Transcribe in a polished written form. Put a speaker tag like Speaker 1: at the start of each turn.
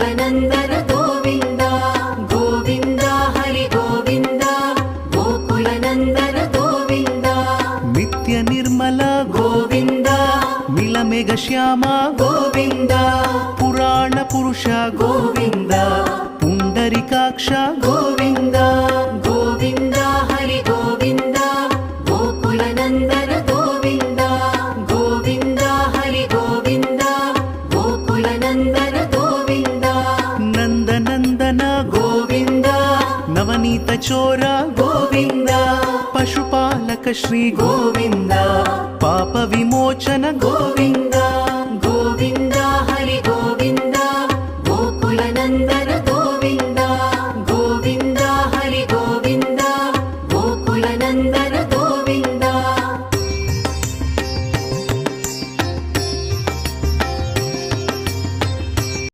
Speaker 1: गोकुलनन्दन गोविन्द गोविन्द हरि गोविन्द गोकुलनन्दन गोविन्द
Speaker 2: नित्य निर्मल
Speaker 1: गोविन्द
Speaker 2: नीलमेघ श्याम
Speaker 1: गोविन्द
Speaker 2: पुराण पुरुष
Speaker 1: गोविन्द
Speaker 2: पुण्डरीकाक्ष
Speaker 1: गोविन्द गोविन्द हरि गोविन्द गोकुलनन्दन गोविन्द गोविन्द हरि गोविन्द गोकुलनन्दन गोविन्द
Speaker 2: नन्दनन्दन
Speaker 1: गोविन्द
Speaker 2: नवनीत चोर
Speaker 1: गोविन्द
Speaker 2: पशुपालक श्री
Speaker 1: गोविन्द
Speaker 2: पाप विमोचन
Speaker 1: गोविन्द